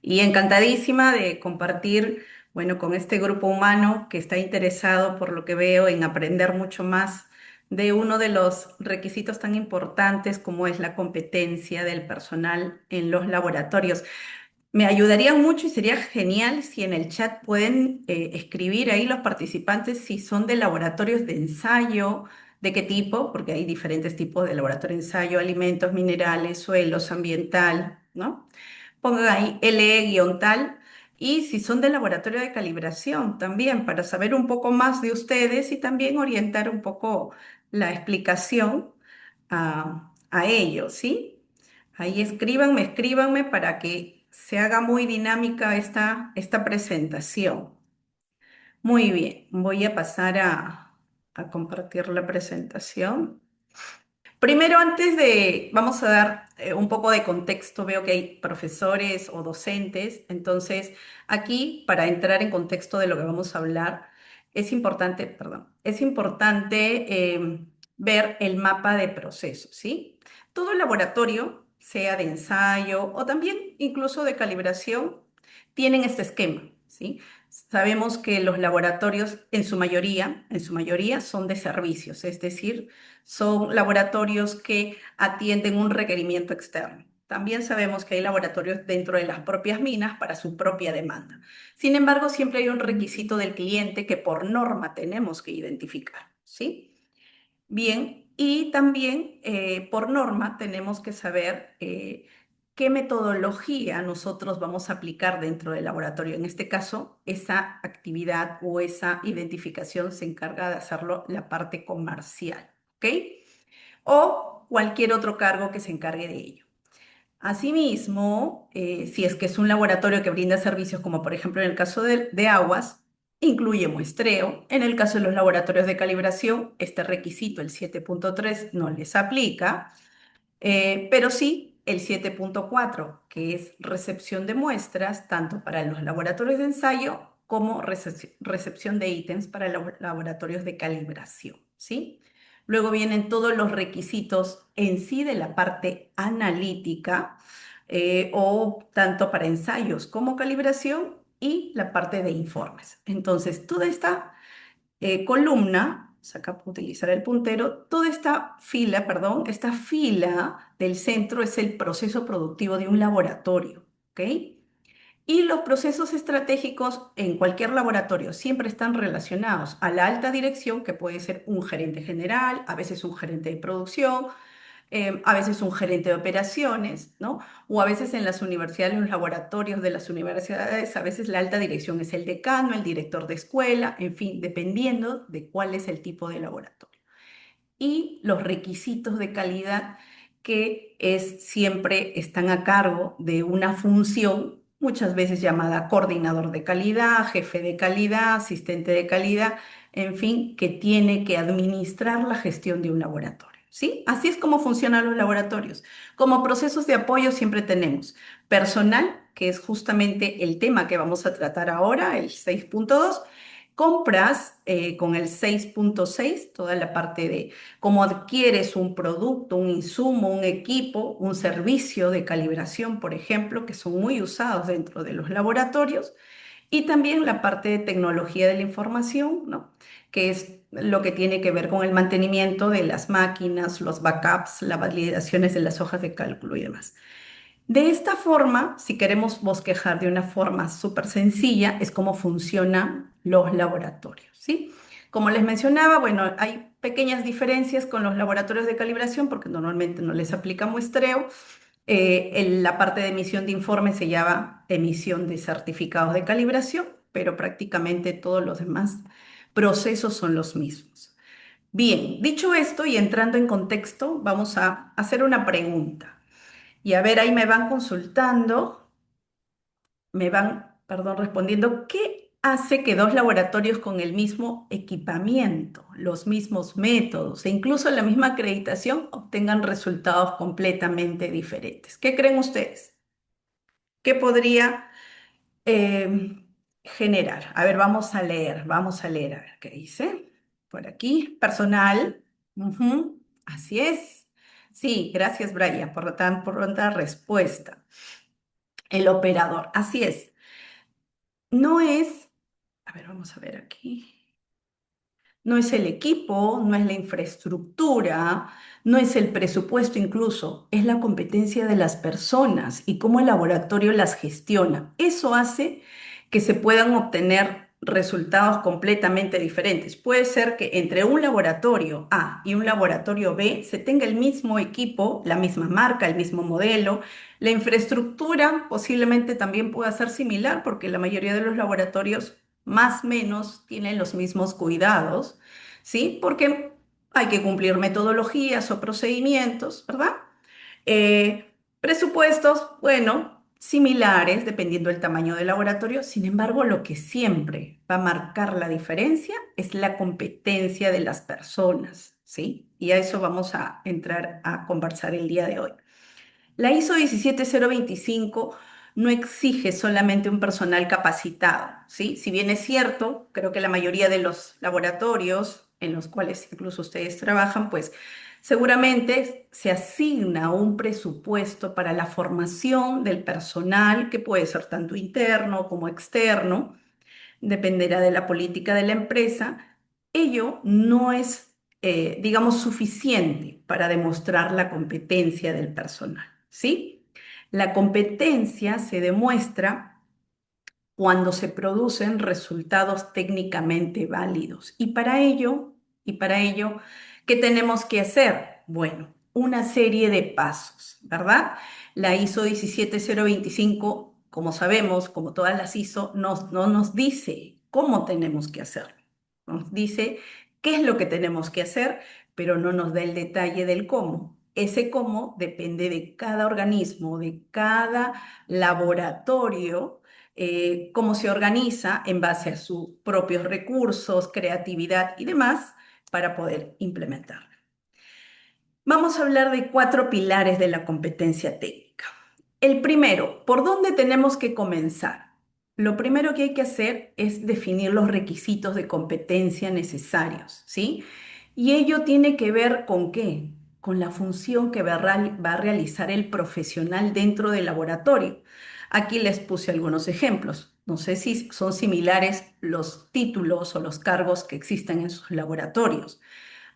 Y encantadísima de compartir, bueno, con este grupo humano que está interesado, por lo que veo, en aprender mucho más de uno de los requisitos tan importantes como es la competencia del personal en los laboratorios. Me ayudaría mucho y sería genial si en el chat pueden escribir ahí los participantes si son de laboratorios de ensayo, de qué tipo, porque hay diferentes tipos de laboratorio de ensayo, alimentos, minerales, suelos, ambiental, ¿no? Pongan ahí LE-tal y si son de laboratorio de calibración también para saber un poco más de ustedes y también orientar un poco la explicación a ellos, ¿sí? Ahí escríbanme para que se haga muy dinámica esta presentación. Muy bien, voy a pasar a compartir la presentación. Primero, vamos a dar un poco de contexto. Veo que hay profesores o docentes, entonces aquí para entrar en contexto de lo que vamos a hablar, es importante ver el mapa de procesos, ¿sí? Todo Laboratorio, sea de ensayo o también incluso de calibración, tienen este esquema, ¿sí? Sabemos que los laboratorios en su mayoría son de servicios, es decir, son laboratorios que atienden un requerimiento externo. También sabemos que hay laboratorios dentro de las propias minas para su propia demanda. Sin embargo, siempre hay un requisito del cliente que por norma tenemos que identificar, ¿sí? Bien, y también por norma tenemos que saber qué metodología nosotros vamos a aplicar dentro del laboratorio. En este caso, esa actividad o esa identificación se encarga de hacerlo la parte comercial, ¿ok? O cualquier otro cargo que se encargue de ello. Asimismo, si es que es un laboratorio que brinda servicios, como por ejemplo en el caso de aguas, incluye muestreo. En el caso de los laboratorios de calibración, este requisito, el 7.3, no les aplica, pero sí el 7.4, que es recepción de muestras, tanto para los laboratorios de ensayo como recepción de ítems para los laboratorios de calibración, ¿sí? Luego vienen todos los requisitos en sí de la parte analítica, o tanto para ensayos como calibración y la parte de informes. Entonces, toda esta columna, acá puedo utilizar el puntero, toda esta fila, perdón, esta fila del centro es el proceso productivo de un laboratorio, ¿ok? Y los procesos estratégicos en cualquier laboratorio siempre están relacionados a la alta dirección, que puede ser un gerente general, a veces un gerente de producción, a veces un gerente de operaciones, ¿no? O a veces en las universidades, los laboratorios de las universidades, a veces la alta dirección es el decano, el director de escuela, en fin, dependiendo de cuál es el tipo de laboratorio. Y los requisitos de calidad siempre están a cargo de una función, muchas veces llamada coordinador de calidad, jefe de calidad, asistente de calidad, en fin, que tiene que administrar la gestión de un laboratorio. ¿Sí? Así es como funcionan los laboratorios. Como procesos de apoyo siempre tenemos personal, que es justamente el tema que vamos a tratar ahora, el 6.2. Compras con el 6.6, toda la parte de cómo adquieres un producto, un insumo, un equipo, un servicio de calibración, por ejemplo, que son muy usados dentro de los laboratorios, y también la parte de tecnología de la información, ¿no? Que es lo que tiene que ver con el mantenimiento de las máquinas, los backups, las validaciones de las hojas de cálculo y demás. De esta forma, si queremos bosquejar de una forma súper sencilla, es cómo funcionan los laboratorios, ¿sí? Como les mencionaba, bueno, hay pequeñas diferencias con los laboratorios de calibración porque normalmente no les aplica muestreo. La parte de emisión de informes se llama emisión de certificados de calibración, pero prácticamente todos los demás procesos son los mismos. Bien, dicho esto y entrando en contexto, vamos a hacer una pregunta. Y a ver, ahí me van consultando, perdón, respondiendo, ¿qué hace que dos laboratorios con el mismo equipamiento, los mismos métodos e incluso la misma acreditación obtengan resultados completamente diferentes? ¿Qué creen ustedes? ¿Qué podría generar? A ver, vamos a leer, a ver qué dice. Por aquí, personal. Ujú, así es. Sí, gracias, Brian, por la tan pronta respuesta. El operador, así es. No es, a ver, vamos a ver aquí. No es el equipo, no es la infraestructura, no es el presupuesto incluso, es la competencia de las personas y cómo el laboratorio las gestiona. Eso hace que se puedan obtener resultados completamente diferentes. Puede ser que entre un laboratorio A y un laboratorio B se tenga el mismo equipo, la misma marca, el mismo modelo. La infraestructura posiblemente también pueda ser similar porque la mayoría de los laboratorios más o menos tienen los mismos cuidados, ¿sí? Porque hay que cumplir metodologías o procedimientos, ¿verdad? Presupuestos, bueno, similares dependiendo del tamaño del laboratorio. Sin embargo, lo que siempre va a marcar la diferencia es la competencia de las personas, ¿sí? Y a eso vamos a entrar a conversar el día de hoy. La ISO 17025 no exige solamente un personal capacitado, ¿sí? Si bien es cierto, creo que la mayoría de los laboratorios en los cuales incluso ustedes trabajan, pues seguramente se asigna un presupuesto para la formación del personal, que puede ser tanto interno como externo, dependerá de la política de la empresa. Ello no es, digamos, suficiente para demostrar la competencia del personal, ¿sí? La competencia se demuestra cuando se producen resultados técnicamente válidos. Y para ello, ¿qué tenemos que hacer? Bueno, una serie de pasos, ¿verdad? La ISO 17025, como sabemos, como todas las ISO, no nos dice cómo tenemos que hacerlo. Nos dice qué es lo que tenemos que hacer, pero no nos da el detalle del cómo. Ese cómo depende de cada organismo, de cada laboratorio, cómo se organiza en base a sus propios recursos, creatividad y demás para poder implementar. Vamos a hablar de cuatro pilares de la competencia técnica. El primero, ¿por dónde tenemos que comenzar? Lo primero que hay que hacer es definir los requisitos de competencia necesarios, ¿sí? Y ello tiene que ver con qué, con la función que va a realizar el profesional dentro del laboratorio. Aquí les puse algunos ejemplos. No sé si son similares los títulos o los cargos que existen en sus laboratorios: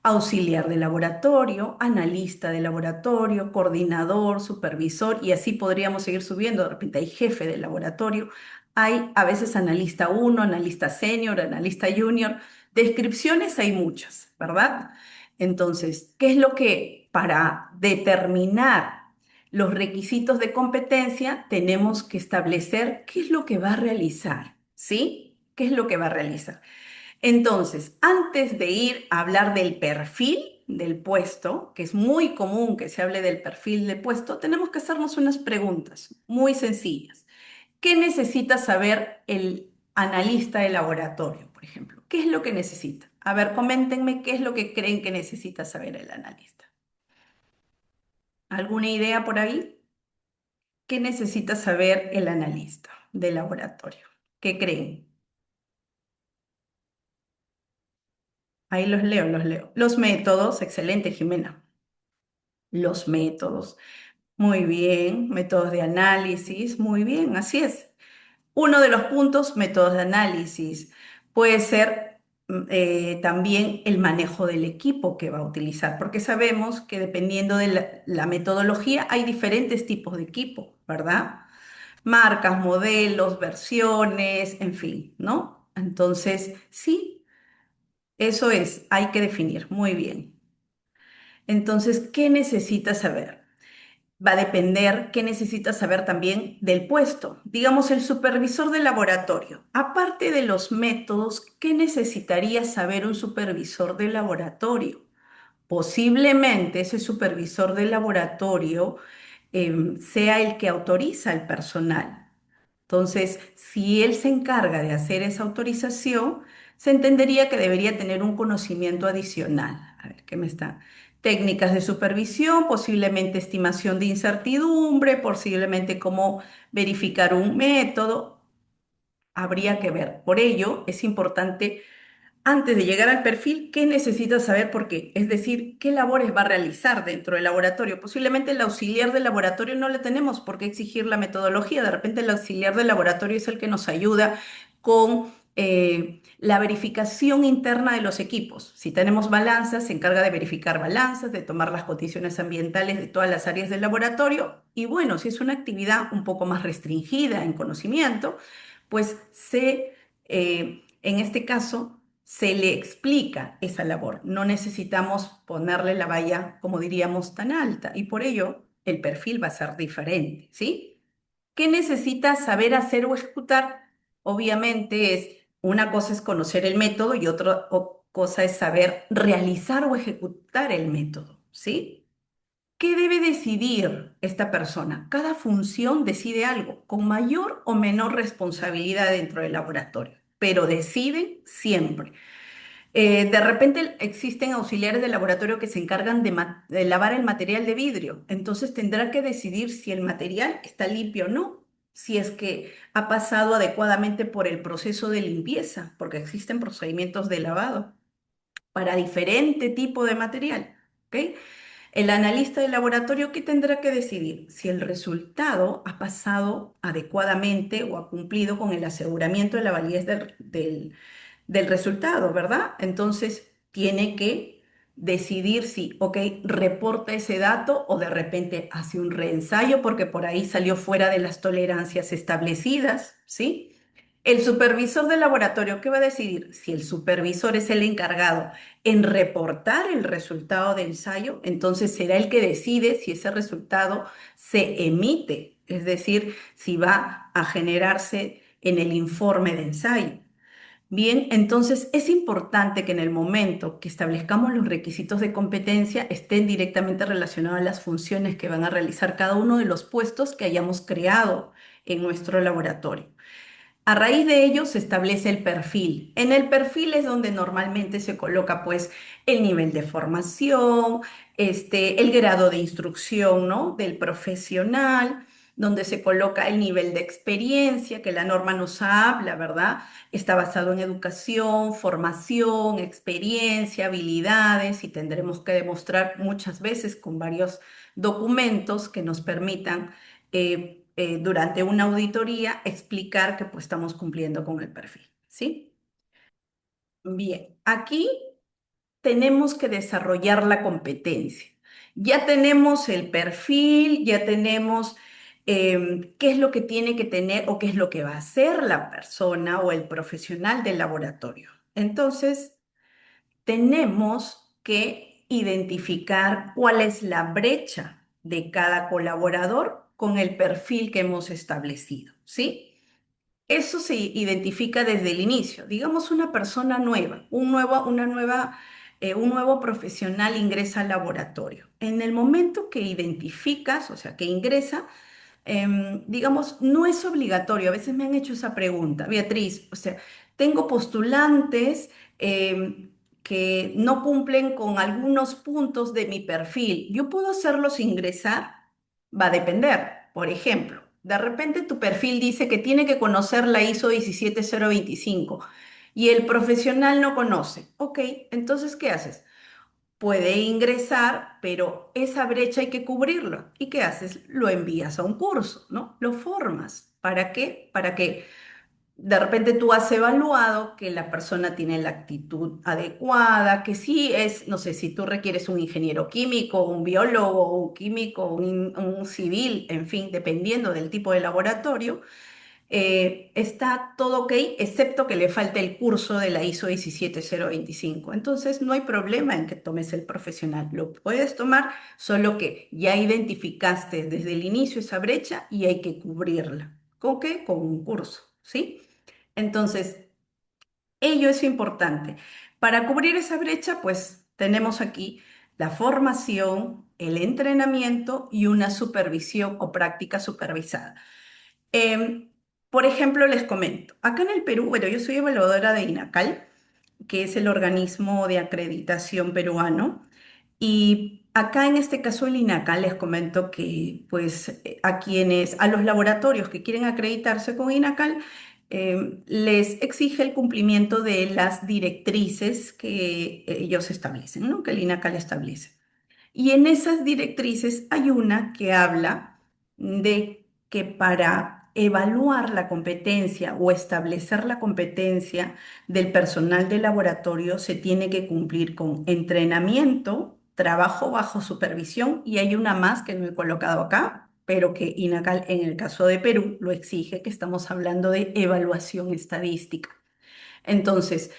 auxiliar de laboratorio, analista de laboratorio, coordinador, supervisor, y así podríamos seguir subiendo. De repente hay jefe de laboratorio, hay a veces analista uno, analista senior, analista junior. Descripciones hay muchas, ¿verdad? Entonces, ¿qué es lo que para determinar los requisitos de competencia tenemos que establecer? ¿Qué es lo que va a realizar? ¿Sí? ¿Qué es lo que va a realizar? Entonces, antes de ir a hablar del perfil del puesto, que es muy común que se hable del perfil de puesto, tenemos que hacernos unas preguntas muy sencillas. ¿Qué necesita saber el analista de laboratorio, por ejemplo? ¿Qué es lo que necesita? A ver, coméntenme qué es lo que creen que necesita saber el analista. ¿Alguna idea por ahí? ¿Qué necesita saber el analista de laboratorio? ¿Qué creen? Ahí los leo, los leo. Los métodos, excelente, Jimena. Los métodos. Muy bien, métodos de análisis, muy bien, así es. Uno de los puntos, métodos de análisis, puede ser también el manejo del equipo que va a utilizar, porque sabemos que dependiendo de la metodología hay diferentes tipos de equipo, ¿verdad? Marcas, modelos, versiones, en fin, ¿no? Entonces, sí, eso es, hay que definir, muy bien. Entonces, ¿qué necesitas saber? Va a depender qué necesita saber también del puesto. Digamos, el supervisor de laboratorio. Aparte de los métodos, ¿qué necesitaría saber un supervisor de laboratorio? Posiblemente ese supervisor de laboratorio sea el que autoriza al personal. Entonces, si él se encarga de hacer esa autorización, se entendería que debería tener un conocimiento adicional. A ver, ¿qué me está? Técnicas de supervisión, posiblemente estimación de incertidumbre, posiblemente cómo verificar un método. Habría que ver. Por ello, es importante antes de llegar al perfil, ¿qué necesitas saber por qué? Es decir, ¿qué labores va a realizar dentro del laboratorio? Posiblemente el auxiliar del laboratorio no le tenemos por qué exigir la metodología. De repente el auxiliar del laboratorio es el que nos ayuda con la verificación interna de los equipos. Si tenemos balanzas, se encarga de verificar balanzas, de tomar las condiciones ambientales de todas las áreas del laboratorio. Y bueno, si es una actividad un poco más restringida en conocimiento, pues en este caso, se le explica esa labor. No necesitamos ponerle la valla, como diríamos, tan alta y por ello el perfil va a ser diferente, ¿sí? ¿Qué necesita saber hacer o ejecutar? Obviamente una cosa es conocer el método y otra cosa es saber realizar o ejecutar el método, ¿sí? ¿Qué debe decidir esta persona? Cada función decide algo con mayor o menor responsabilidad dentro del laboratorio, pero deciden siempre. De repente existen auxiliares de laboratorio que se encargan de lavar el material de vidrio, entonces tendrá que decidir si el material está limpio o no, si es que ha pasado adecuadamente por el proceso de limpieza, porque existen procedimientos de lavado para diferente tipo de material. ¿Ok? El analista del laboratorio, ¿qué tendrá que decidir? Si el resultado ha pasado adecuadamente o ha cumplido con el aseguramiento de la validez del resultado, ¿verdad? Entonces, tiene que decidir si, ok, reporta ese dato o de repente hace un reensayo porque por ahí salió fuera de las tolerancias establecidas, ¿sí? El supervisor del laboratorio, ¿qué va a decidir? Si el supervisor es el encargado en reportar el resultado de ensayo, entonces será el que decide si ese resultado se emite, es decir, si va a generarse en el informe de ensayo. Bien, entonces es importante que en el momento que establezcamos los requisitos de competencia estén directamente relacionados a las funciones que van a realizar cada uno de los puestos que hayamos creado en nuestro laboratorio. A raíz de ello se establece el perfil. En el perfil es donde normalmente se coloca pues el nivel de formación, el grado de instrucción, ¿no? del profesional, donde se coloca el nivel de experiencia que la norma nos habla, ¿verdad? Está basado en educación, formación, experiencia, habilidades y tendremos que demostrar muchas veces con varios documentos que nos permitan durante una auditoría explicar que pues estamos cumpliendo con el perfil, ¿sí? Bien, aquí tenemos que desarrollar la competencia. Ya tenemos el perfil, ya tenemos qué es lo que tiene que tener o qué es lo que va a hacer la persona o el profesional del laboratorio. Entonces, tenemos que identificar cuál es la brecha de cada colaborador con el perfil que hemos establecido, ¿sí? Eso se identifica desde el inicio. Digamos una persona nueva, un nuevo profesional ingresa al laboratorio. En el momento que identificas, o sea, que ingresa, digamos, no es obligatorio. A veces me han hecho esa pregunta, Beatriz, o sea, tengo postulantes que no cumplen con algunos puntos de mi perfil. ¿Yo puedo hacerlos ingresar? Va a depender. Por ejemplo, de repente tu perfil dice que tiene que conocer la ISO 17025 y el profesional no conoce. Ok, entonces, ¿qué haces? Puede ingresar, pero esa brecha hay que cubrirla. ¿Y qué haces? Lo envías a un curso, ¿no? Lo formas. ¿Para qué? Para que de repente tú has evaluado que la persona tiene la actitud adecuada, que sí es, no sé, si tú requieres un ingeniero químico, un biólogo, un químico, un civil, en fin, dependiendo del tipo de laboratorio está todo ok, excepto que le falte el curso de la ISO 17025. Entonces, no hay problema en que tomes el profesional. Lo puedes tomar, solo que ya identificaste desde el inicio esa brecha y hay que cubrirla. ¿Con qué? Con un curso, ¿sí? Entonces, ello es importante. Para cubrir esa brecha, pues tenemos aquí la formación, el entrenamiento y una supervisión o práctica supervisada. Em, por ejemplo, les comento, acá en el Perú, bueno, yo soy evaluadora de INACAL, que es el organismo de acreditación peruano, y acá en este caso el INACAL les comento que pues a los laboratorios que quieren acreditarse con INACAL, les exige el cumplimiento de las directrices que ellos establecen, ¿no? Que el INACAL establece. Y en esas directrices hay una que habla de que para evaluar la competencia o establecer la competencia del personal de laboratorio se tiene que cumplir con entrenamiento, trabajo bajo supervisión y hay una más que no he colocado acá, pero que INACAL en el caso de Perú lo exige, que estamos hablando de evaluación estadística. Entonces,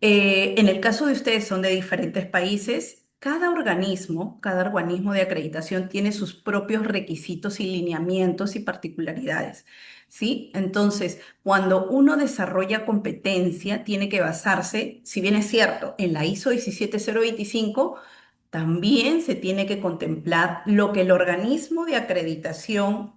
en el caso de ustedes son de diferentes países, cada organismo de acreditación tiene sus propios requisitos y lineamientos y particularidades, ¿sí? Entonces, cuando uno desarrolla competencia, tiene que basarse, si bien es cierto, en la ISO 17025, también se tiene que contemplar lo que el organismo de acreditación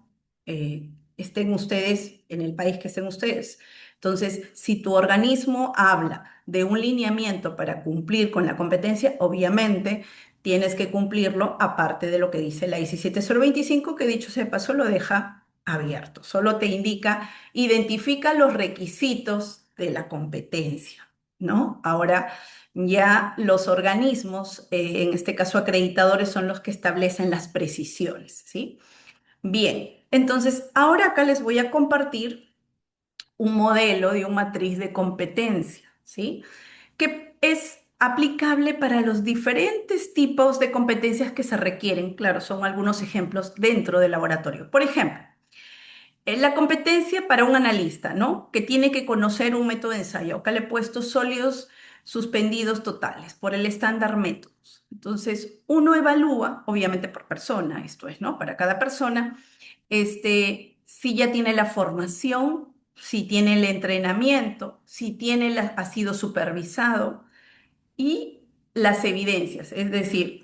estén ustedes en el país que estén ustedes. Entonces, si tu organismo habla de un lineamiento para cumplir con la competencia, obviamente tienes que cumplirlo aparte de lo que dice la ISO 17025, que dicho sea de paso lo deja abierto. Solo te indica, identifica los requisitos de la competencia, ¿no? Ahora, ya los organismos, en este caso acreditadores, son los que establecen las precisiones, ¿sí? Bien, entonces ahora acá les voy a compartir un modelo de una matriz de competencia, ¿sí? Que es aplicable para los diferentes tipos de competencias que se requieren. Claro, son algunos ejemplos dentro del laboratorio. Por ejemplo, la competencia para un analista, ¿no? Que tiene que conocer un método de ensayo. Acá le he puesto sólidos suspendidos totales por el estándar métodos. Entonces, uno evalúa, obviamente por persona, esto es, ¿no? Para cada persona, si ya tiene la formación, si tiene el entrenamiento, si tiene ha sido supervisado y las evidencias, es decir,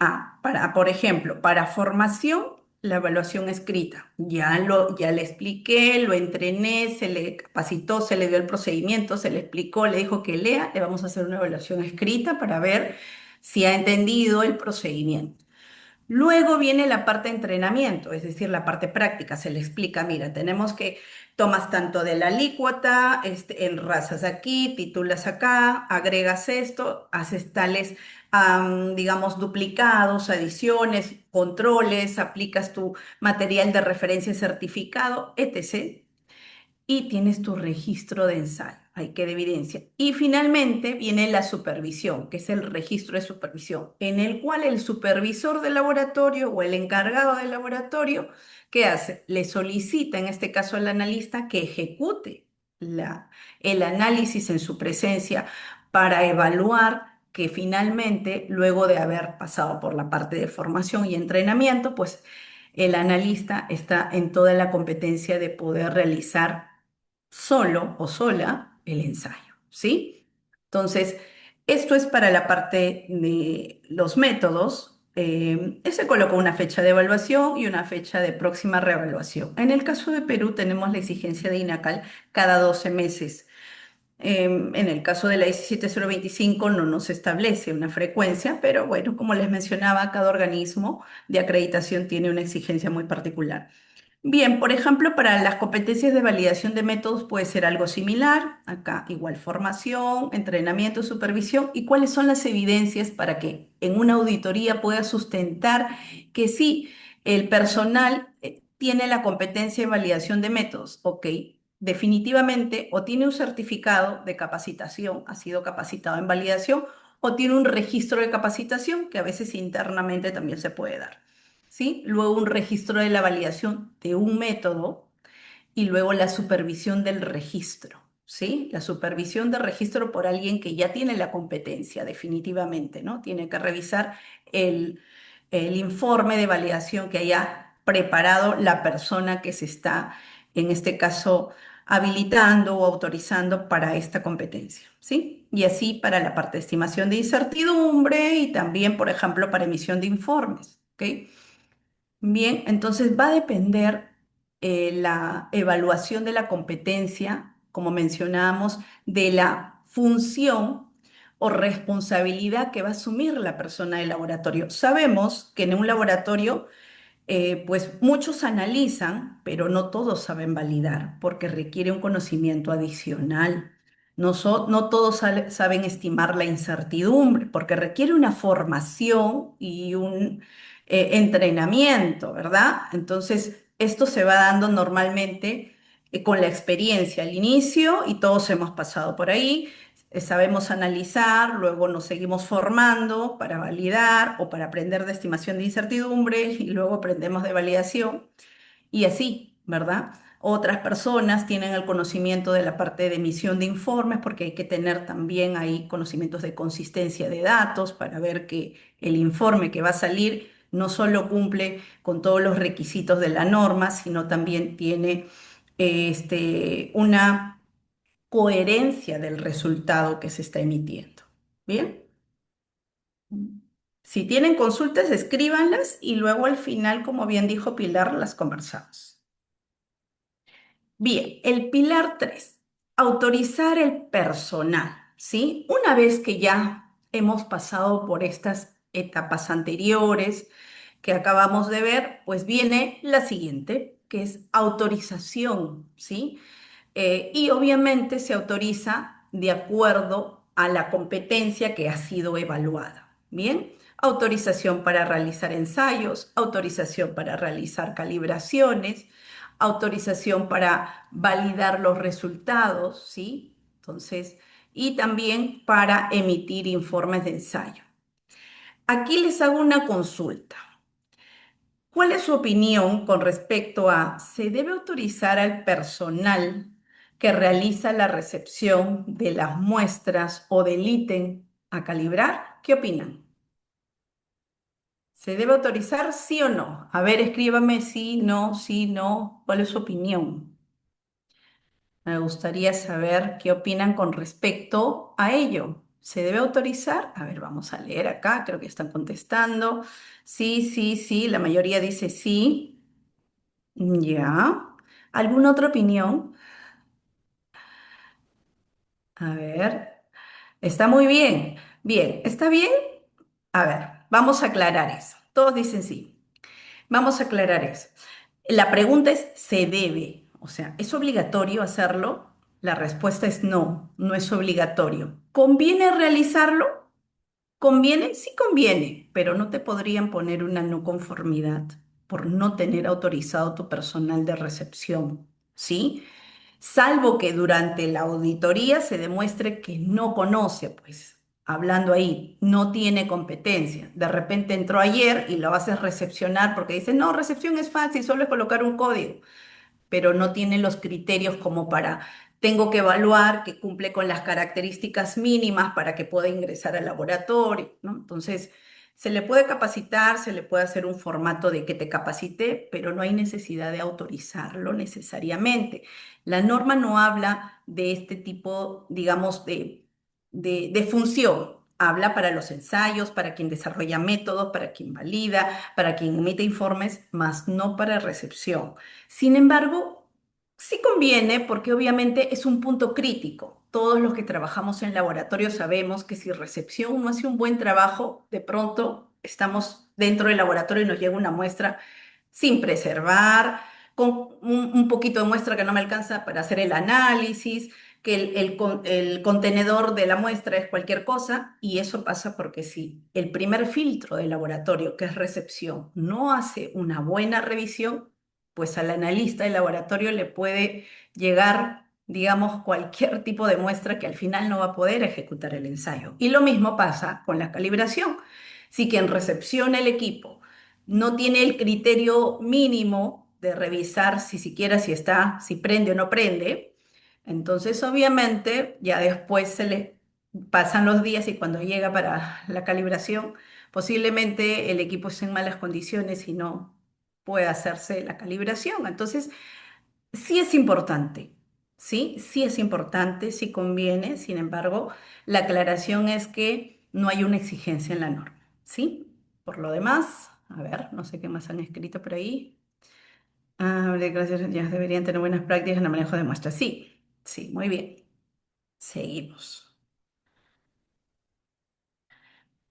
por ejemplo, para formación, la evaluación escrita. Ya le expliqué, lo entrené, se le capacitó, se le dio el procedimiento, se le explicó, le dijo que lea, le vamos a hacer una evaluación escrita para ver si ha entendido el procedimiento. Luego viene la parte de entrenamiento, es decir, la parte práctica. Se le explica, mira, tenemos que tomas tanto de la alícuota, enrasas aquí, titulas acá, agregas esto, haces tales, digamos, duplicados, adiciones, controles, aplicas tu material de referencia certificado, etc. Y tienes tu registro de ensayo, ahí queda evidencia. Y finalmente viene la supervisión, que es el registro de supervisión, en el cual el supervisor del laboratorio o el encargado del laboratorio, ¿qué hace? Le solicita, en este caso al analista, que ejecute el análisis en su presencia para evaluar que finalmente, luego de haber pasado por la parte de formación y entrenamiento, pues el analista está en toda la competencia de poder realizar solo o sola el ensayo, ¿sí? Entonces, esto es para la parte de los métodos. Se colocó una fecha de evaluación y una fecha de próxima reevaluación. En el caso de Perú tenemos la exigencia de INACAL cada 12 meses. En el caso de la 17025 no nos establece una frecuencia, pero bueno, como les mencionaba, cada organismo de acreditación tiene una exigencia muy particular. Bien, por ejemplo, para las competencias de validación de métodos puede ser algo similar. Acá igual formación, entrenamiento, supervisión y cuáles son las evidencias para que en una auditoría pueda sustentar que sí, el personal tiene la competencia de validación de métodos. Ok, definitivamente o tiene un certificado de capacitación, ha sido capacitado en validación, o tiene un registro de capacitación que a veces internamente también se puede dar. ¿Sí? Luego un registro de la validación de un método y luego la supervisión del registro, ¿sí? La supervisión del registro por alguien que ya tiene la competencia, definitivamente, ¿no? Tiene que revisar el informe de validación que haya preparado la persona que se está, en este caso, habilitando o autorizando para esta competencia, ¿sí? Y así para la parte de estimación de incertidumbre y también, por ejemplo, para emisión de informes, ¿ok? Bien, entonces va a depender la evaluación de la competencia, como mencionábamos, de la función o responsabilidad que va a asumir la persona del laboratorio. Sabemos que en un laboratorio pues muchos analizan, pero no todos saben validar, porque requiere un conocimiento adicional. No todos saben estimar la incertidumbre, porque requiere una formación y un entrenamiento, ¿verdad? Entonces, esto se va dando normalmente con la experiencia al inicio y todos hemos pasado por ahí. Sabemos analizar, luego nos seguimos formando para validar o para aprender de estimación de incertidumbre y luego aprendemos de validación y así, ¿verdad? Otras personas tienen el conocimiento de la parte de emisión de informes porque hay que tener también ahí conocimientos de consistencia de datos para ver que el informe que va a salir no solo cumple con todos los requisitos de la norma, sino también tiene una coherencia del resultado que se está emitiendo. ¿Bien? Si tienen consultas, escríbanlas y luego al final, como bien dijo Pilar, las conversamos. Bien, el pilar 3, autorizar el personal, ¿sí? Una vez que ya hemos pasado por estas etapas anteriores que acabamos de ver, pues viene la siguiente, que es autorización, ¿sí? Y obviamente se autoriza de acuerdo a la competencia que ha sido evaluada. Bien, autorización para realizar ensayos, autorización para realizar calibraciones, autorización para validar los resultados, ¿sí? Entonces, y también para emitir informes de ensayo. Aquí les hago una consulta. ¿Cuál es su opinión con respecto a, se debe autorizar al personal que realiza la recepción de las muestras o del ítem a calibrar? ¿Qué opinan? ¿Se debe autorizar sí o no? A ver, escríbame sí, no, sí, no. ¿Cuál es su opinión? Me gustaría saber qué opinan con respecto a ello. ¿Se debe autorizar? A ver, vamos a leer acá, creo que están contestando. Sí, sí, sí, la mayoría dice sí. Ya. ¿Alguna otra opinión? A ver. Está muy bien. Bien, ¿está bien? A ver, vamos a aclarar eso. Todos dicen sí. Vamos a aclarar eso. La pregunta es, ¿se debe? O sea, ¿es obligatorio hacerlo? La respuesta es no, no es obligatorio. ¿Conviene realizarlo? ¿Conviene? Sí conviene, pero no te podrían poner una no conformidad por no tener autorizado tu personal de recepción, ¿sí? Salvo que durante la auditoría se demuestre que no conoce, pues, hablando ahí, no tiene competencia. De repente entró ayer y lo haces recepcionar porque dice, no, recepción es fácil, solo es colocar un código, pero no tiene los criterios como para, tengo que evaluar que cumple con las características mínimas para que pueda ingresar al laboratorio, ¿no? Entonces, se le puede capacitar, se le puede hacer un formato de que te capacite, pero no hay necesidad de autorizarlo necesariamente. La norma no habla de este tipo, digamos, de función. Habla para los ensayos, para quien desarrolla métodos, para quien valida, para quien emite informes, más no para recepción. Sin embargo, sí conviene porque obviamente es un punto crítico. Todos los que trabajamos en laboratorio sabemos que si recepción no hace un buen trabajo, de pronto estamos dentro del laboratorio y nos llega una muestra sin preservar, con un poquito de muestra que no me alcanza para hacer el análisis, que el contenedor de la muestra es cualquier cosa, y eso pasa porque si el primer filtro del laboratorio, que es recepción, no hace una buena revisión, pues al analista del laboratorio le puede llegar, digamos, cualquier tipo de muestra que al final no va a poder ejecutar el ensayo. Y lo mismo pasa con la calibración. Si quien recepciona el equipo no tiene el criterio mínimo de revisar si siquiera si está, si prende o no prende, entonces obviamente ya después se le pasan los días y cuando llega para la calibración, posiblemente el equipo esté en malas condiciones y no puede hacerse la calibración. Entonces, sí es importante, ¿sí? Sí es importante, sí conviene, sin embargo, la aclaración es que no hay una exigencia en la norma, ¿sí? Por lo demás, a ver, no sé qué más han escrito por ahí. Gracias, ya deberían tener buenas prácticas en el manejo de muestras. Sí, sí, muy bien. Seguimos.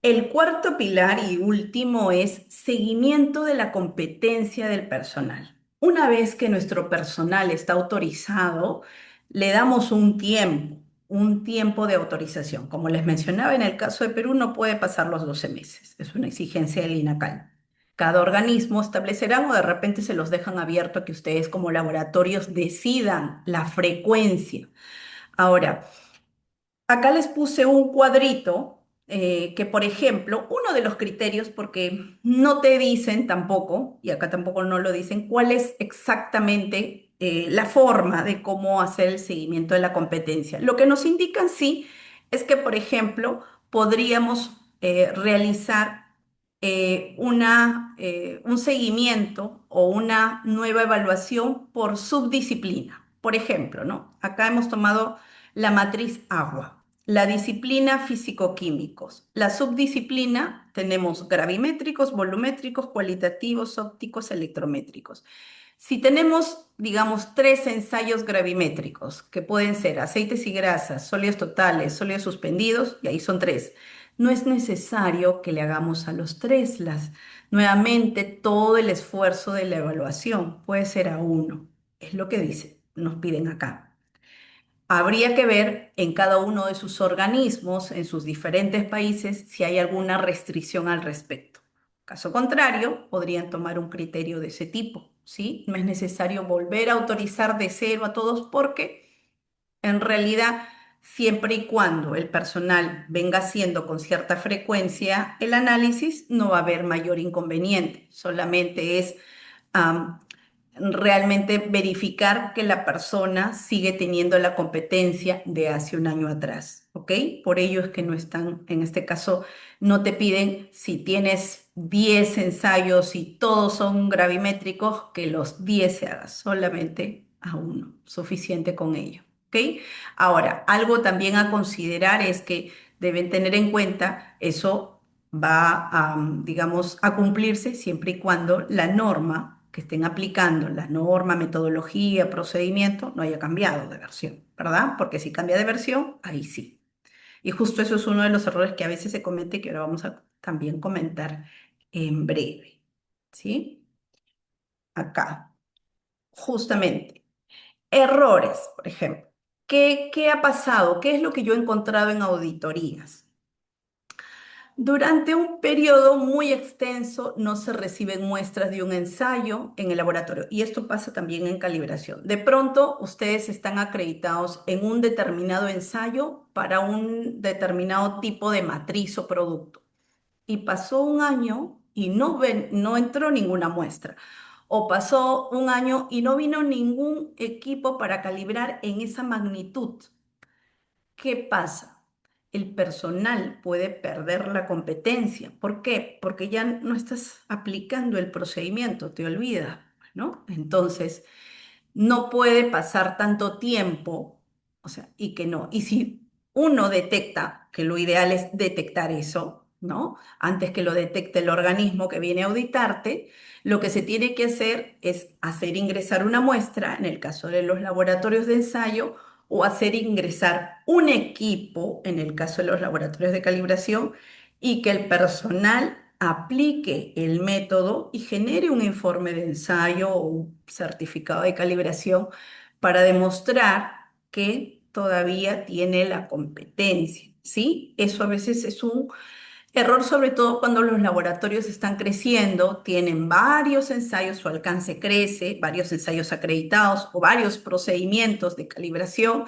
El cuarto pilar y último es seguimiento de la competencia del personal. Una vez que nuestro personal está autorizado, le damos un tiempo de autorización. Como les mencionaba, en el caso de Perú no puede pasar los 12 meses. Es una exigencia del INACAL. Cada organismo establecerán o de repente se los dejan abierto a que ustedes como laboratorios decidan la frecuencia. Ahora, acá les puse un cuadrito que, por ejemplo, uno de los criterios, porque no te dicen tampoco, y acá tampoco no lo dicen, cuál es exactamente la forma de cómo hacer el seguimiento de la competencia. Lo que nos indican sí es que, por ejemplo, podríamos realizar un seguimiento o una nueva evaluación por subdisciplina. Por ejemplo, ¿no? Acá hemos tomado la matriz agua, la disciplina físico-químicos. La subdisciplina tenemos gravimétricos, volumétricos, cualitativos, ópticos, electrométricos. Si tenemos, digamos, tres ensayos gravimétricos, que pueden ser aceites y grasas, sólidos totales, sólidos suspendidos, y ahí son tres, no es necesario que le hagamos a los tres nuevamente todo el esfuerzo de la evaluación, puede ser a uno, es lo que dice, nos piden acá. Habría que ver en cada uno de sus organismos, en sus diferentes países, si hay alguna restricción al respecto. Caso contrario, podrían tomar un criterio de ese tipo, ¿sí? No es necesario volver a autorizar de cero a todos porque en realidad, siempre y cuando el personal venga haciendo con cierta frecuencia el análisis, no va a haber mayor inconveniente. Solamente es am, realmente verificar que la persona sigue teniendo la competencia de hace un año atrás, ¿ok? Por ello es que no están, en este caso, no te piden si tienes 10 ensayos y todos son gravimétricos, que los 10 se haga solamente a uno, suficiente con ello, ¿ok? Ahora, algo también a considerar es que deben tener en cuenta eso va a, digamos, a cumplirse siempre y cuando la norma que estén aplicando, la norma, metodología, procedimiento, no haya cambiado de versión, ¿verdad? Porque si cambia de versión, ahí sí. Y justo eso es uno de los errores que a veces se comete, que ahora vamos a también comentar en breve, ¿sí? Acá, justamente. Errores, por ejemplo. ¿Qué ha pasado? ¿Qué es lo que yo he encontrado en auditorías? Durante un periodo muy extenso no se reciben muestras de un ensayo en el laboratorio y esto pasa también en calibración. De pronto, ustedes están acreditados en un determinado ensayo para un determinado tipo de matriz o producto y pasó un año y no entró ninguna muestra. O pasó un año y no vino ningún equipo para calibrar en esa magnitud. ¿Qué pasa? El personal puede perder la competencia. ¿Por qué? Porque ya no estás aplicando el procedimiento, te olvidas, ¿no? Entonces, no puede pasar tanto tiempo, o sea, y que no. Y si uno detecta, que lo ideal es detectar eso, ¿no? Antes que lo detecte el organismo que viene a auditarte, lo que se tiene que hacer es hacer ingresar una muestra, en el caso de los laboratorios de ensayo, o hacer ingresar un equipo, en el caso de los laboratorios de calibración, y que el personal aplique el método y genere un informe de ensayo o un certificado de calibración para demostrar que todavía tiene la competencia, ¿sí? Eso a veces es un error, sobre todo cuando los laboratorios están creciendo, tienen varios ensayos, su alcance crece, varios ensayos acreditados o varios procedimientos de calibración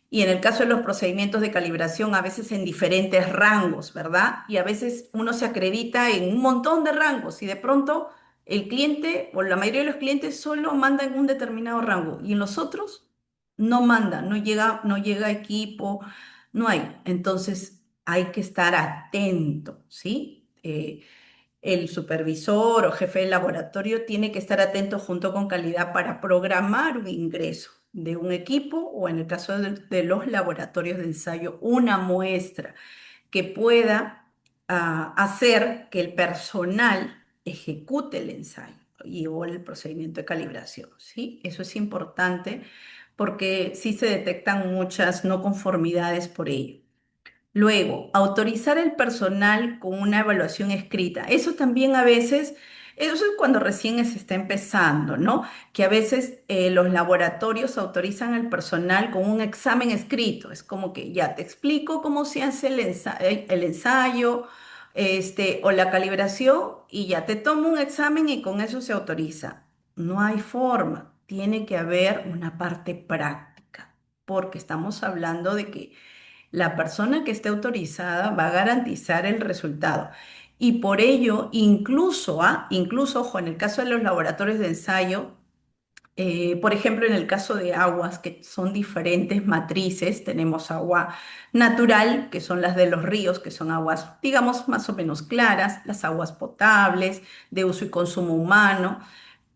y en el caso de los procedimientos de calibración, a veces en diferentes rangos, ¿verdad? Y a veces uno se acredita en un montón de rangos y de pronto el cliente o la mayoría de los clientes solo mandan en un determinado rango y en los otros no mandan, no llega equipo, no hay. Entonces hay que estar atento, ¿sí? El supervisor o jefe de laboratorio tiene que estar atento junto con calidad para programar un ingreso de un equipo o en el caso de los laboratorios de ensayo, una muestra que pueda hacer que el personal ejecute el ensayo y o el procedimiento de calibración, ¿sí? Eso es importante porque sí se detectan muchas no conformidades por ello. Luego, autorizar el personal con una evaluación escrita. Eso también a veces, eso es cuando recién se está empezando, ¿no? Que a veces los laboratorios autorizan al personal con un examen escrito. Es como que ya te explico cómo se hace el ensayo, o la calibración y ya te tomo un examen y con eso se autoriza. No hay forma. Tiene que haber una parte práctica, porque estamos hablando de que la persona que esté autorizada va a garantizar el resultado. Y por ello, incluso, ojo, en el caso de los laboratorios de ensayo, por ejemplo, en el caso de aguas, que son diferentes matrices, tenemos agua natural, que son las de los ríos, que son aguas, digamos, más o menos claras, las aguas potables, de uso y consumo humano,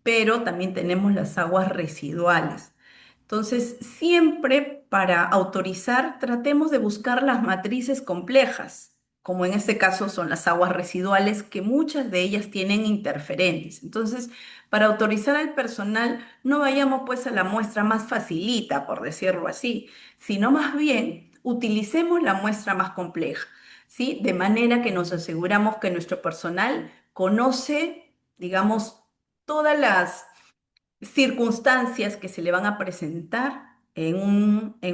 pero también tenemos las aguas residuales. Entonces, siempre para autorizar, tratemos de buscar las matrices complejas, como en este caso son las aguas residuales, que muchas de ellas tienen interferentes. Entonces, para autorizar al personal, no vayamos pues a la muestra más facilita, por decirlo así, sino más bien utilicemos la muestra más compleja, ¿sí? De manera que nos aseguramos que nuestro personal conoce, digamos, todas las circunstancias que se le van a presentar en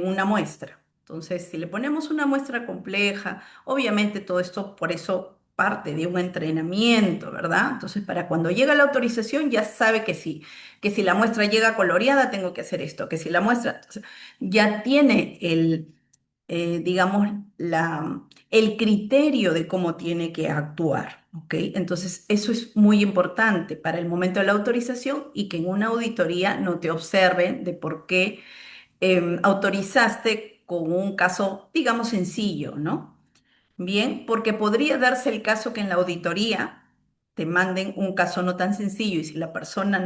una muestra. Entonces, si le ponemos una muestra compleja, obviamente todo esto por eso parte de un entrenamiento, ¿verdad? Entonces, para cuando llega la autorización ya sabe que si la muestra llega coloreada tengo que hacer esto, que si la muestra, entonces, ya tiene digamos, el criterio de cómo tiene que actuar, ¿ok? Entonces, eso es muy importante para el momento de la autorización y que en una auditoría no te observen de por qué autorizaste con un caso, digamos, sencillo, ¿no? Bien, porque podría darse el caso que en la auditoría te manden un caso no tan sencillo y si la persona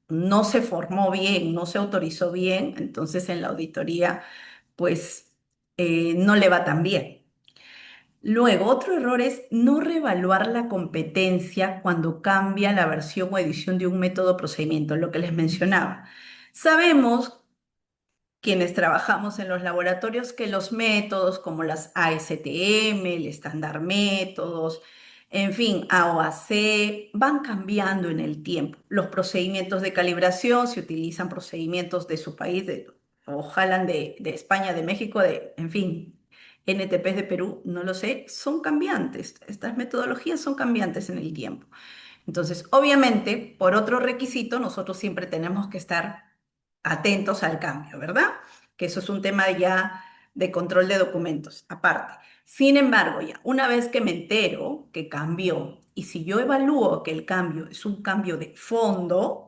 no se formó bien, no se autorizó bien, entonces en la auditoría, pues no le va tan bien. Luego, otro error es no reevaluar la competencia cuando cambia la versión o edición de un método o procedimiento, lo que les mencionaba. Sabemos quienes trabajamos en los laboratorios que los métodos como las ASTM, el estándar métodos, en fin, AOAC, van cambiando en el tiempo. Los procedimientos de calibración, se utilizan procedimientos de su país, ojalá de España, de México, en fin, NTPs de Perú, no lo sé, son cambiantes. Estas metodologías son cambiantes en el tiempo. Entonces, obviamente, por otro requisito, nosotros siempre tenemos que estar atentos al cambio, ¿verdad? Que eso es un tema ya de control de documentos, aparte. Sin embargo, ya una vez que me entero que cambió, y si yo evalúo que el cambio es un cambio de fondo,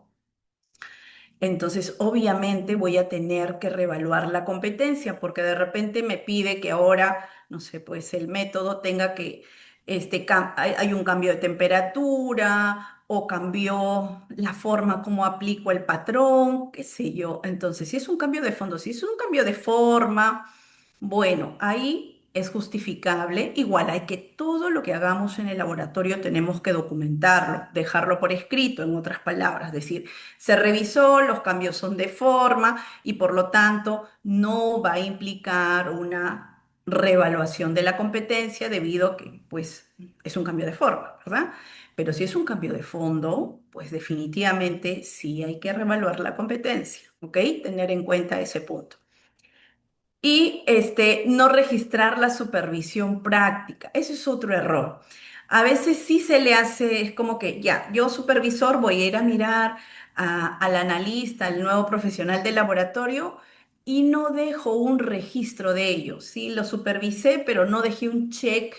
entonces, obviamente voy a tener que reevaluar la competencia porque de repente me pide que ahora, no sé, pues el método tenga que, hay un cambio de temperatura o cambió la forma como aplico el patrón, qué sé yo. Entonces, si es un cambio de fondo, si es un cambio de forma, bueno, ahí es justificable. Igual hay que todo lo que hagamos en el laboratorio tenemos que documentarlo, dejarlo por escrito, en otras palabras, decir, se revisó, los cambios son de forma y por lo tanto no va a implicar una reevaluación de la competencia debido a que pues es un cambio de forma, ¿verdad? Pero si es un cambio de fondo, pues definitivamente sí hay que reevaluar la competencia, ¿ok? Tener en cuenta ese punto. Y no registrar la supervisión práctica. Ese es otro error. A veces sí se le hace, es como que ya, yo supervisor voy a ir a mirar al analista, al nuevo profesional del laboratorio y no dejo un registro de ello. Sí, lo supervisé, pero no dejé un check,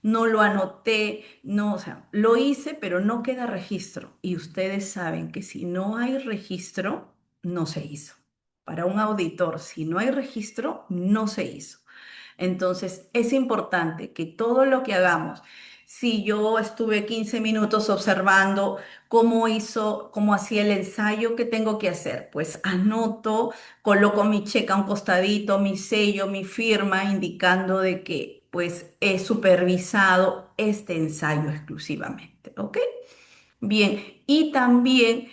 no lo anoté, no, o sea, lo hice, pero no queda registro. Y ustedes saben que si no hay registro, no se hizo. Para un auditor, si no hay registro, no se hizo. Entonces, es importante que todo lo que hagamos, si yo estuve 15 minutos observando cómo hacía el ensayo, ¿qué tengo que hacer? Pues anoto, coloco mi cheque a un costadito, mi sello, mi firma, indicando de que pues he supervisado este ensayo exclusivamente, ¿ok? Bien, y también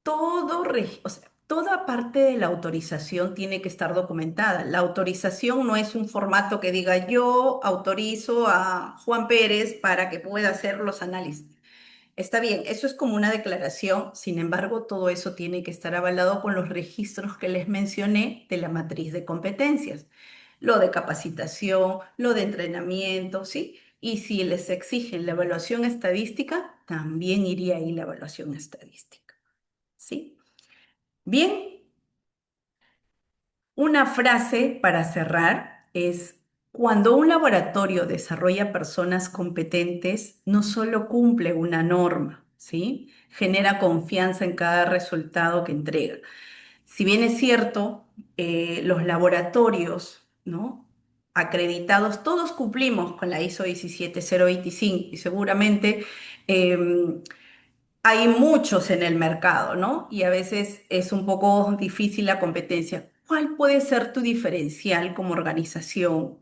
o sea, toda parte de la autorización tiene que estar documentada. La autorización no es un formato que diga yo autorizo a Juan Pérez para que pueda hacer los análisis. Está bien, eso es como una declaración, sin embargo, todo eso tiene que estar avalado con los registros que les mencioné de la matriz de competencias, lo de capacitación, lo de entrenamiento, ¿sí? Y si les exigen la evaluación estadística, también iría ahí la evaluación estadística, ¿sí? Bien, una frase para cerrar es, cuando un laboratorio desarrolla personas competentes, no solo cumple una norma, ¿sí? Genera confianza en cada resultado que entrega. Si bien es cierto, los laboratorios, ¿no? Acreditados, todos cumplimos con la ISO 17025 y seguramente em, hay muchos en el mercado, ¿no? Y a veces es un poco difícil la competencia. ¿Cuál puede ser tu diferencial como organización?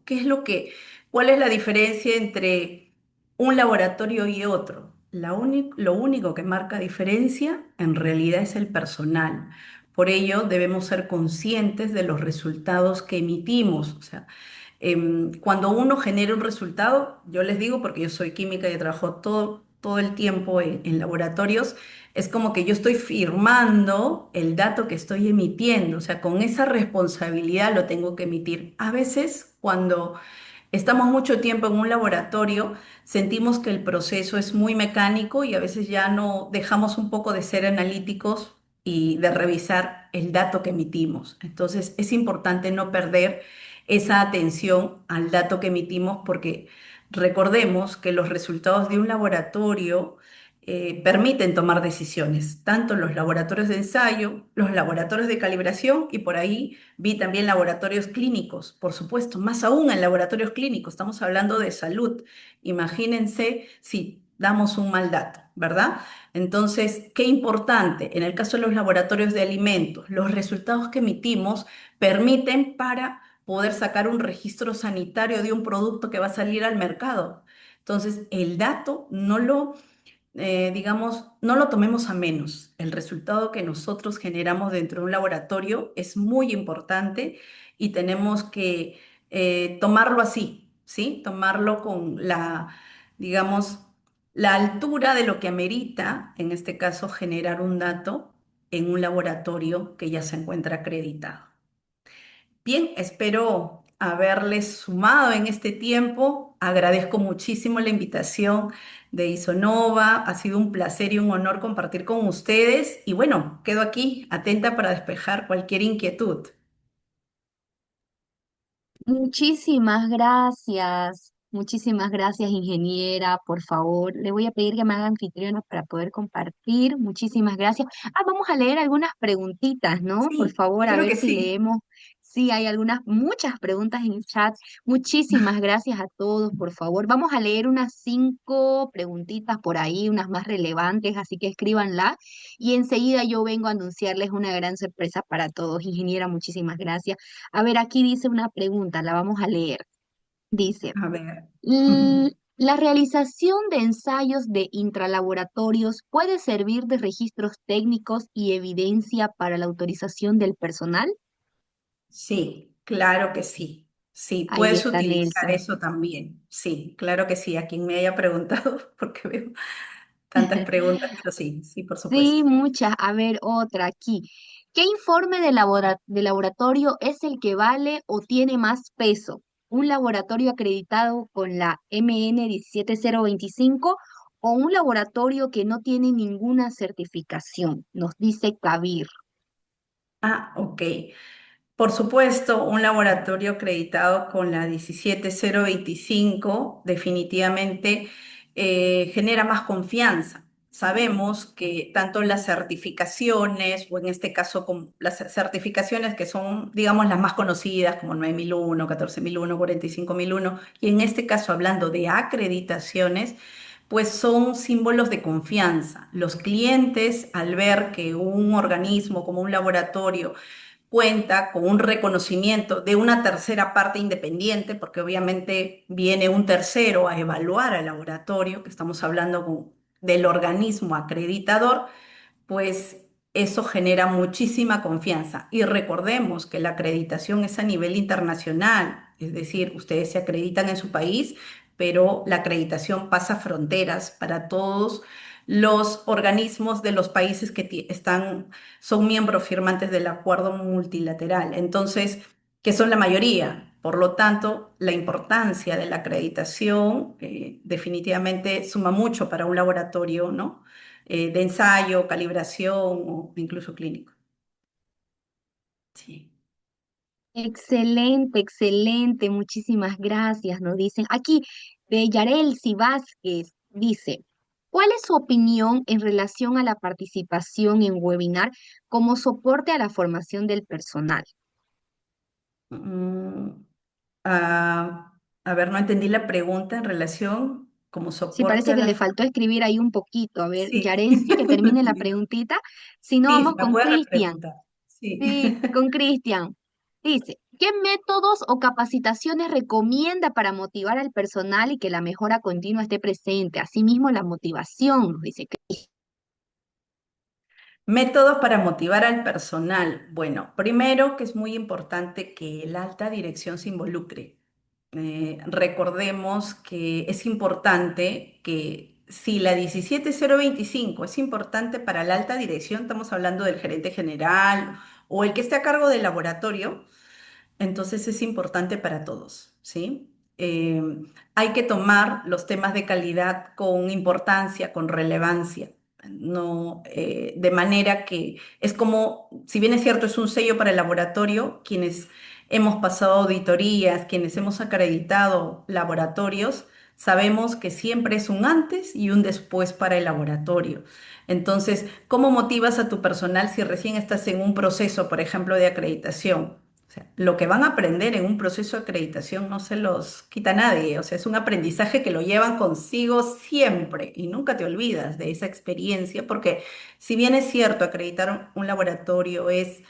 ¿Cuál es la diferencia entre un laboratorio y otro? Lo único que marca diferencia en realidad es el personal. Por ello, debemos ser conscientes de los resultados que emitimos. O sea, cuando uno genera un resultado, yo les digo, porque yo soy química y trabajo todo el tiempo en laboratorios, es como que yo estoy firmando el dato que estoy emitiendo, o sea, con esa responsabilidad lo tengo que emitir. A veces, cuando estamos mucho tiempo en un laboratorio, sentimos que el proceso es muy mecánico y a veces ya no dejamos un poco de ser analíticos y de revisar el dato que emitimos. Entonces, es importante no perder esa atención al dato que emitimos porque recordemos que los resultados de un laboratorio permiten tomar decisiones, tanto los laboratorios de ensayo, los laboratorios de calibración y por ahí vi también laboratorios clínicos, por supuesto, más aún en laboratorios clínicos, estamos hablando de salud. Imagínense si damos un mal dato, ¿verdad? Entonces, qué importante, en el caso de los laboratorios de alimentos, los resultados que emitimos permiten para poder sacar un registro sanitario de un producto que va a salir al mercado. Entonces, el dato digamos, no lo tomemos a menos. El resultado que nosotros generamos dentro de un laboratorio es muy importante y tenemos que tomarlo así, ¿sí? Tomarlo con digamos, la altura de lo que amerita, en este caso, generar un dato en un laboratorio que ya se encuentra acreditado. Bien, espero haberles sumado en este tiempo. Agradezco muchísimo la invitación de Isonova. Ha sido un placer y un honor compartir con ustedes. Y bueno, quedo aquí atenta para despejar cualquier inquietud. Muchísimas gracias, ingeniera. Por favor, le voy a pedir que me haga anfitriona para poder compartir. Muchísimas gracias. Ah, vamos a leer algunas preguntitas, ¿no? Por Sí, favor, a claro ver que si sí. leemos. Sí, hay muchas preguntas en el chat. Muchísimas gracias a todos, por favor. Vamos a leer unas 5 preguntitas por ahí, unas más relevantes, así que escríbanla. Y enseguida yo vengo a anunciarles una gran sorpresa para todos. Ingeniera, muchísimas gracias. A ver, aquí dice una pregunta, la vamos a leer. Dice, A ver. ¿la realización de ensayos de intralaboratorios puede servir de registros técnicos y evidencia para la autorización del personal? Sí, claro que sí. Sí, Ahí puedes está utilizar Nelson. eso también. Sí, claro que sí. A quien me haya preguntado, porque veo tantas preguntas, pero sí, sí, por Sí, supuesto. muchas. A ver, otra aquí. ¿Qué informe de laboratorio es el que vale o tiene más peso? ¿Un laboratorio acreditado con la MN 17025 o un laboratorio que no tiene ninguna certificación? Nos dice Kabir. Ah, ok. Por supuesto, un laboratorio acreditado con la 17025 definitivamente genera más confianza. Sabemos que tanto las certificaciones, o en este caso las certificaciones que son, digamos, las más conocidas, como 9001, 14001, 45001, y en este caso hablando de acreditaciones, pues son símbolos de confianza. Los clientes, al ver que un organismo como un laboratorio cuenta con un reconocimiento de una tercera parte independiente, porque obviamente viene un tercero a evaluar al laboratorio, que estamos hablando del organismo acreditador, pues eso genera muchísima confianza. Y recordemos que la acreditación es a nivel internacional, es decir, ustedes se acreditan en su país, pero la acreditación pasa fronteras para todos los organismos de los países que son miembros firmantes del acuerdo multilateral. Entonces, que son la mayoría. Por lo tanto, la importancia de la acreditación definitivamente suma mucho para un laboratorio, ¿no? De ensayo, calibración o incluso clínico. Sí. Excelente, excelente, muchísimas gracias, nos dicen. Aquí, de Yarelsi Vázquez, dice, ¿cuál es su opinión en relación a la participación en webinar como soporte a la formación del personal? Mm, ah, a ver, no entendí la pregunta en relación como Sí, soporte parece a que la... le faltó escribir ahí un poquito. A ver, Sí, Yarelsi, que termine la sí, preguntita. Si no, sí, vamos si me con puede Cristian. repreguntar. Sí. Sí, con Cristian. Dice, ¿qué métodos o capacitaciones recomienda para motivar al personal y que la mejora continua esté presente? Asimismo, la motivación, nos dice. Métodos para motivar al personal. Bueno, primero que es muy importante que la alta dirección se involucre. Recordemos que es importante que si la 17025 es importante para la alta dirección, estamos hablando del gerente general o el que esté a cargo del laboratorio, entonces es importante para todos, ¿sí? Hay que tomar los temas de calidad con importancia, con relevancia, no, de manera que es como, si bien es cierto, es un sello para el laboratorio, quienes hemos pasado auditorías, quienes hemos acreditado laboratorios, sabemos que siempre es un antes y un después para el laboratorio. Entonces, ¿cómo motivas a tu personal si recién estás en un proceso, por ejemplo, de acreditación? O sea, lo que van a aprender en un proceso de acreditación no se los quita nadie, o sea, es un aprendizaje que lo llevan consigo siempre y nunca te olvidas de esa experiencia, porque si bien es cierto, acreditar un laboratorio es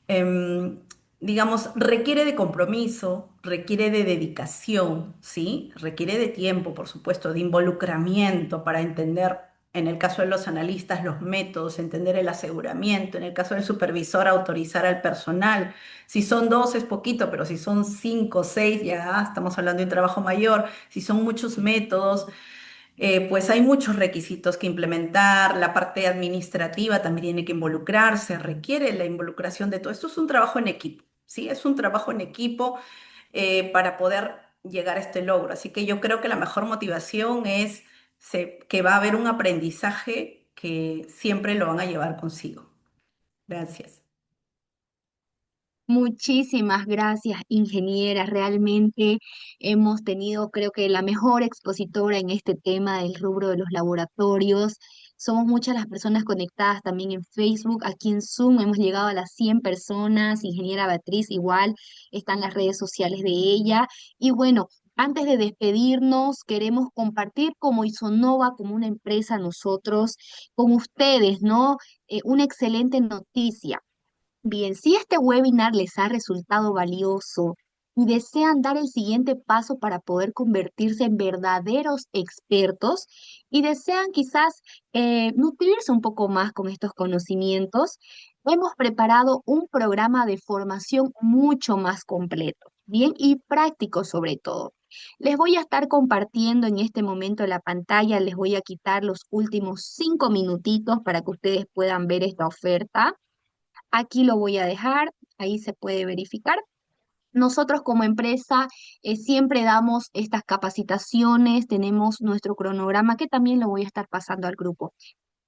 em, digamos, requiere de compromiso, requiere de dedicación, ¿sí? Requiere de tiempo, por supuesto, de involucramiento para entender, en el caso de los analistas, los métodos, entender el aseguramiento, en el caso del supervisor, autorizar al personal. Si son dos es poquito, pero si son cinco, seis, ya estamos hablando de un trabajo mayor. Si son muchos métodos, pues hay muchos requisitos que implementar, la parte administrativa también tiene que involucrarse, requiere la involucración de todo. Esto es un trabajo en equipo, ¿sí? Es un trabajo en equipo para poder llegar a este logro. Así que yo creo que la mejor motivación es que va a haber un aprendizaje que siempre lo van a llevar consigo. Gracias. Muchísimas gracias, ingeniera. Realmente hemos tenido, creo que, la mejor expositora en este tema del rubro de los laboratorios. Somos muchas las personas conectadas también en Facebook. Aquí en Zoom hemos llegado a las 100 personas. Ingeniera Beatriz igual están las redes sociales de ella. Y bueno, antes de despedirnos, queremos compartir como Isonova, como una empresa, nosotros, con ustedes, ¿no? Una excelente noticia. Bien, si este webinar les ha resultado valioso y desean dar el siguiente paso para poder convertirse en verdaderos expertos y desean quizás nutrirse un poco más con estos conocimientos, hemos preparado un programa de formación mucho más completo, bien, y práctico sobre todo. Les voy a estar compartiendo en este momento la pantalla, les voy a quitar los últimos 5 minutitos para que ustedes puedan ver esta oferta. Aquí lo voy a dejar, ahí se puede verificar. Nosotros como empresa siempre damos estas capacitaciones, tenemos nuestro cronograma que también lo voy a estar pasando al grupo.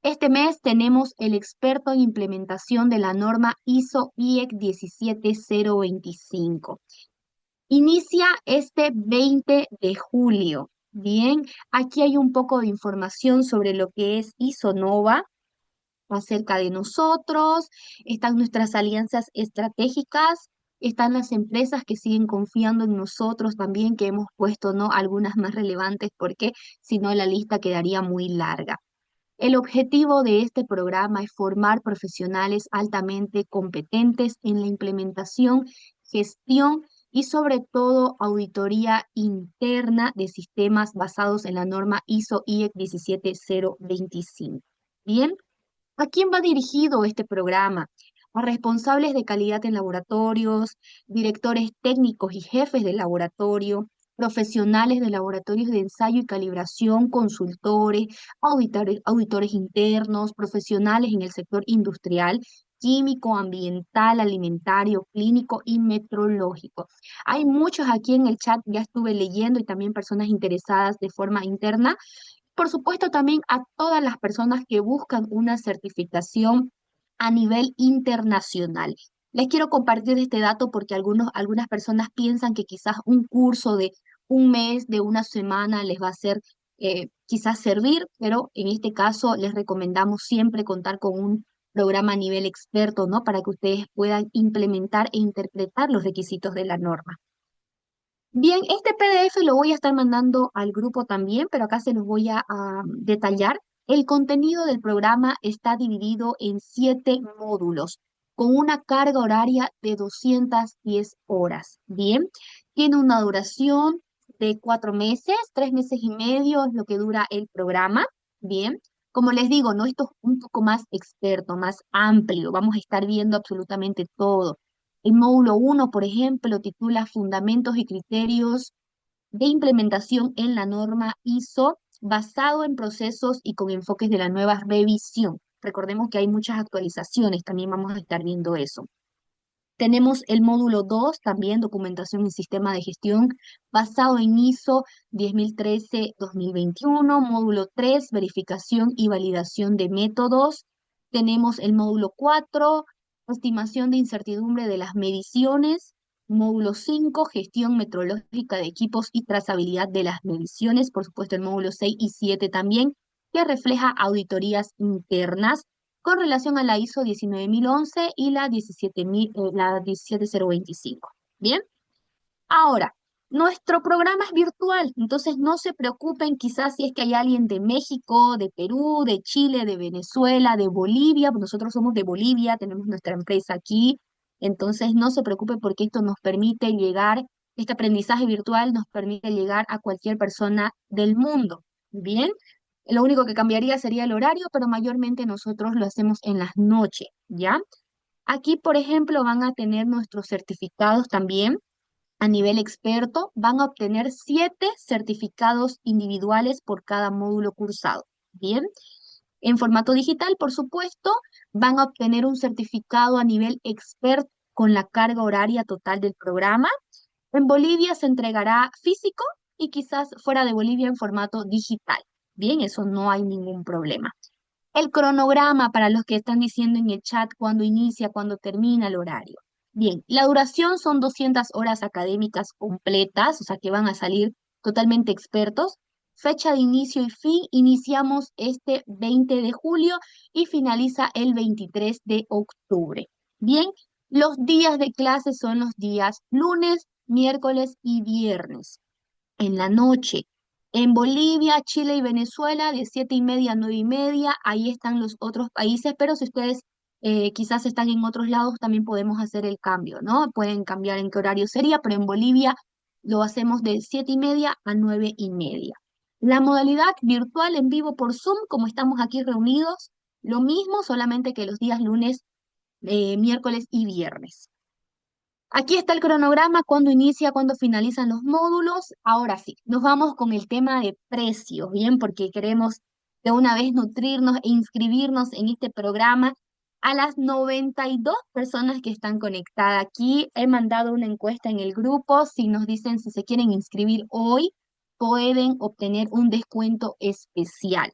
Este mes tenemos el experto en implementación de la norma ISO IEC 17025. Inicia este 20 de julio. Bien, aquí hay un poco de información sobre lo que es ISONOVA acerca de nosotros, están nuestras alianzas estratégicas, están las empresas que siguen confiando en nosotros también, que hemos puesto, ¿no? Algunas más relevantes, porque si no la lista quedaría muy larga. El objetivo de este programa es formar profesionales altamente competentes en la implementación, gestión y sobre todo auditoría interna de sistemas basados en la norma ISO IEC 17025. Bien. ¿A quién va dirigido este programa? A responsables de calidad en laboratorios, directores técnicos y jefes de laboratorio, profesionales de laboratorios de ensayo y calibración, consultores, auditores internos, profesionales en el sector industrial, químico, ambiental, alimentario, clínico y metrológico. Hay muchos aquí en el chat, ya estuve leyendo y también personas interesadas de forma interna. Por supuesto, también a todas las personas que buscan una certificación a nivel internacional. Les quiero compartir este dato porque algunas personas piensan que quizás un curso de un mes, de una semana, les va a hacer quizás servir, pero en este caso les recomendamos siempre contar con un programa a nivel experto, ¿no? Para que ustedes puedan implementar e interpretar los requisitos de la norma. Bien, este PDF lo voy a estar mandando al grupo también, pero acá se los voy a detallar. El contenido del programa está dividido en 7 módulos, con una carga horaria de 210 horas. Bien, tiene una duración de 4 meses, 3 meses y medio es lo que dura el programa. Bien, como les digo, ¿no? Esto es un poco más experto, más amplio. Vamos a estar viendo absolutamente todo. El módulo 1, por ejemplo, titula Fundamentos y criterios de implementación en la norma ISO basado en procesos y con enfoques de la nueva revisión. Recordemos que hay muchas actualizaciones, también vamos a estar viendo eso. Tenemos el módulo 2, también documentación y sistema de gestión, basado en ISO 10013-2021. Módulo 3, verificación y validación de métodos. Tenemos el módulo 4, estimación de incertidumbre de las mediciones. Módulo 5, gestión metrológica de equipos y trazabilidad de las mediciones. Por supuesto, el módulo 6 y 7 también, que refleja auditorías internas con relación a la ISO 19011 y la 17025. Bien, ahora, nuestro programa es virtual, entonces no se preocupen quizás si es que hay alguien de México, de Perú, de Chile, de Venezuela, de Bolivia. Nosotros somos de Bolivia, tenemos nuestra empresa aquí, entonces no se preocupen porque esto nos permite llegar, este aprendizaje virtual nos permite llegar a cualquier persona del mundo. Bien, lo único que cambiaría sería el horario, pero mayormente nosotros lo hacemos en las noches, ¿ya? Aquí, por ejemplo, van a tener nuestros certificados también a nivel experto. Van a obtener 7 certificados individuales por cada módulo cursado. Bien, en formato digital, por supuesto, van a obtener un certificado a nivel experto con la carga horaria total del programa. En Bolivia se entregará físico y quizás fuera de Bolivia en formato digital. Bien, eso no hay ningún problema. El cronograma para los que están diciendo en el chat cuándo inicia, cuándo termina el horario. Bien, la duración son 200 horas académicas completas, o sea que van a salir totalmente expertos. Fecha de inicio y fin, iniciamos este 20 de julio y finaliza el 23 de octubre. Bien, los días de clase son los días lunes, miércoles y viernes en la noche. En Bolivia, Chile y Venezuela, de 7:30 a 9:30, ahí están los otros países, pero si ustedes quizás están en otros lados, también podemos hacer el cambio, ¿no? Pueden cambiar en qué horario sería, pero en Bolivia lo hacemos de 7:30 a 9:30. La modalidad virtual en vivo por Zoom, como estamos aquí reunidos, lo mismo, solamente que los días lunes, miércoles y viernes. Aquí está el cronograma, cuándo inicia, cuándo finalizan los módulos. Ahora sí, nos vamos con el tema de precios, ¿bien? Porque queremos de una vez nutrirnos e inscribirnos en este programa. A las 92 personas que están conectadas aquí, he mandado una encuesta en el grupo. Si nos dicen si se quieren inscribir hoy, pueden obtener un descuento especial.